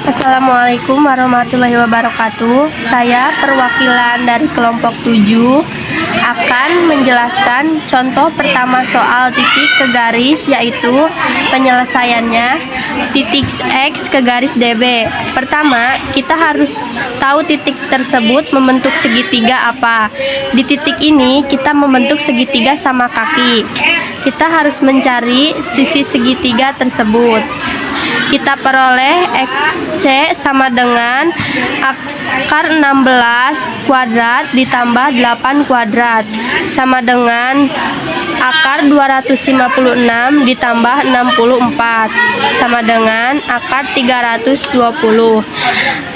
Assalamualaikum warahmatullahi wabarakatuh. Saya perwakilan dari kelompok 7 akan menjelaskan contoh pertama soal titik ke garis, yaitu penyelesaiannya titik X ke garis DB. Pertama, kita harus tahu titik tersebut membentuk segitiga apa. Di titik ini kita membentuk segitiga sama kaki. Kita harus mencari sisi segitiga tersebut. Kita peroleh XC sama dengan akar 16 kuadrat ditambah 8 kuadrat sama dengan akar 256 ditambah 64 sama dengan akar 320.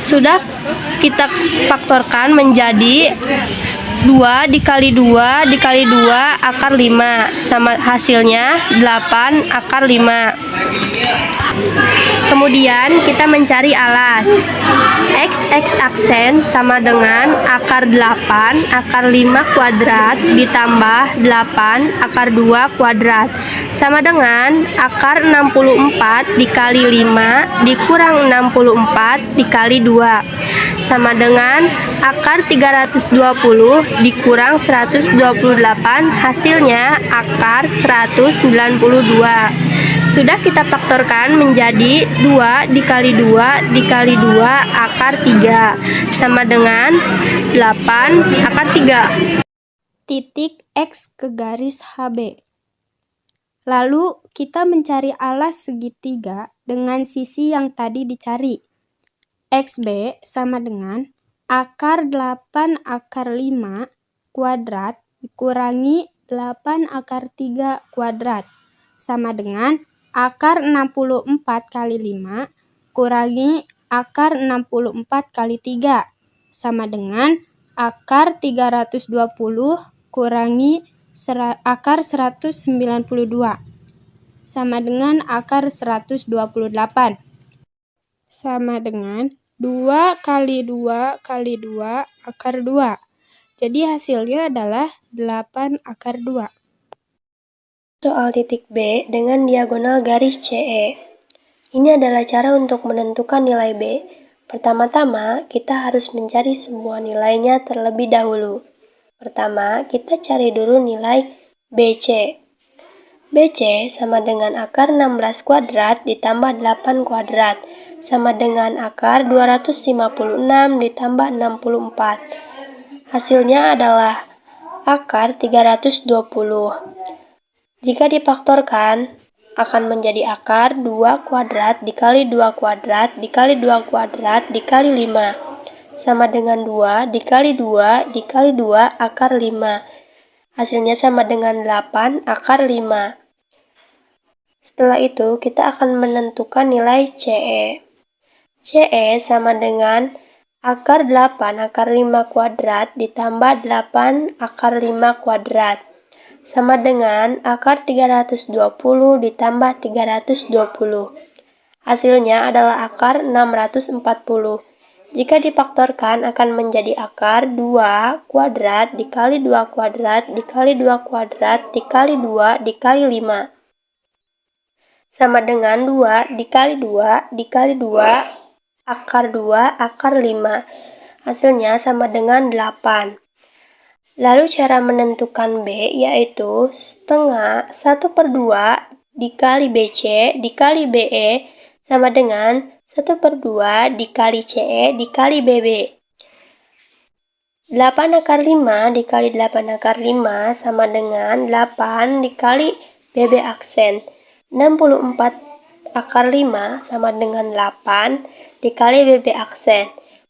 Sudah kita faktorkan menjadi 2 dikali 2 dikali 2 akar 5 sama hasilnya 8 akar 5. Kemudian kita mencari alas. X aksen sama dengan akar 8 akar 5 kuadrat ditambah 8 akar 2 kuadrat sama dengan akar 64 dikali 5 dikurang 64 dikali 2 sama dengan akar 320 dikurang 128, hasilnya akar 192. Sudah kita faktorkan menjadi 2 dikali 2 dikali 2 akar 3 sama dengan 8 akar 3. Titik X ke garis HB. Lalu kita mencari alas segitiga dengan sisi yang tadi dicari. XB sama dengan akar 8 akar 5 kuadrat dikurangi 8 akar 3 kuadrat sama dengan akar 64 kali 5 kurangi akar 64 kali 3 sama dengan akar 320 kurangi akar 192 sama dengan akar 128 sama dengan 2 kali 2 kali 2 akar 2. Jadi hasilnya adalah 8 akar 2. Soal titik B dengan diagonal garis CE. Ini adalah cara untuk menentukan nilai B. Pertama-tama, kita harus mencari semua nilainya terlebih dahulu. Pertama, kita cari dulu nilai BC. BC sama dengan akar 16 kuadrat ditambah 8 kuadrat sama dengan akar 256 ditambah 64. Hasilnya adalah akar 320. Jika difaktorkan, akan menjadi akar 2 kuadrat dikali 2 kuadrat dikali 2 kuadrat dikali 5 sama dengan 2 dikali 2 dikali 2 akar 5. Hasilnya sama dengan 8 akar 5. Setelah itu, kita akan menentukan nilai CE. CE sama dengan akar 8 akar 5 kuadrat ditambah 8 akar 5 kuadrat sama dengan akar 320 ditambah 320. Hasilnya adalah akar 640. Jika difaktorkan akan menjadi akar 2 kuadrat dikali 2 kuadrat dikali 2 kuadrat dikali 2 dikali 5 sama dengan 2 dikali 2 dikali 2 akar 2 akar 5. Hasilnya sama dengan 8. Lalu cara menentukan B yaitu setengah 1/2 dikali BC dikali BE sama dengan 1/2 dikali CE dikali BB. 8 akar 5 dikali 8 akar 5 sama dengan 8 dikali BB aksen. 64 akar 5 sama dengan 8 dikali BB aksen.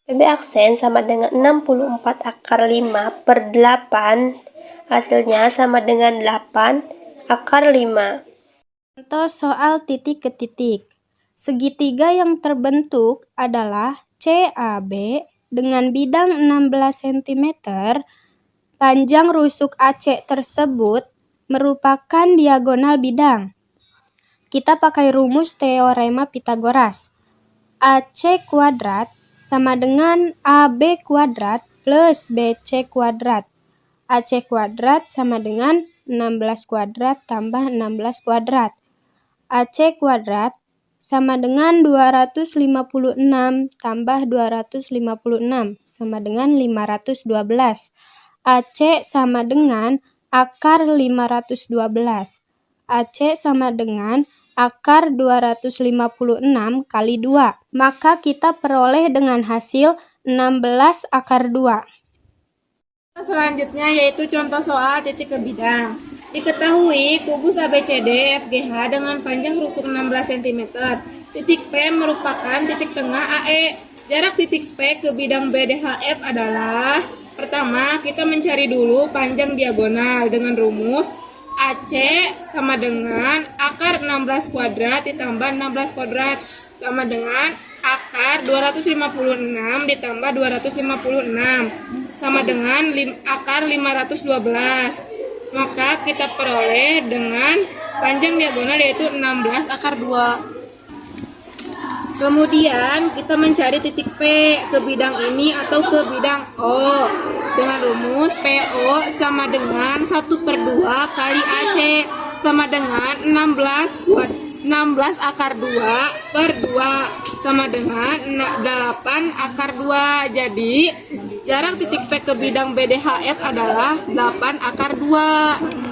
BB aksen sama dengan 64 akar 5 per 8. Hasilnya sama dengan 8 akar 5. Contoh soal titik ke titik. Segitiga yang terbentuk adalah CAB dengan bidang 16 cm. Panjang rusuk AC tersebut merupakan diagonal bidang. Kita pakai rumus teorema Pitagoras. AC kuadrat sama dengan AB kuadrat plus BC kuadrat. AC kuadrat sama dengan 16 kuadrat tambah 16 kuadrat. AC kuadrat sama dengan 256 tambah 256 sama dengan 512. AC sama dengan akar 512. AC sama dengan akar 256 kali 2. Maka kita peroleh dengan hasil 16 akar 2. Selanjutnya yaitu contoh soal titik ke bidang. Diketahui kubus ABCD FGH dengan panjang rusuk 16 cm. Titik P merupakan titik tengah AE. Jarak titik P ke bidang BDHF adalah: pertama, kita mencari dulu panjang diagonal dengan rumus AC sama dengan akar 16 kuadrat ditambah 16 kuadrat sama dengan akar 256 ditambah 256 sama dengan akar 512. Maka kita peroleh dengan panjang diagonal yaitu 16 akar 2. Kemudian kita mencari titik P ke bidang ini atau ke bidang O dengan rumus PO sama dengan 1/2 kali AC sama dengan 16 akar 2 per 2 sama dengan 8 akar 2. Jadi jarak titik P ke bidang BDHF adalah 8 akar 2.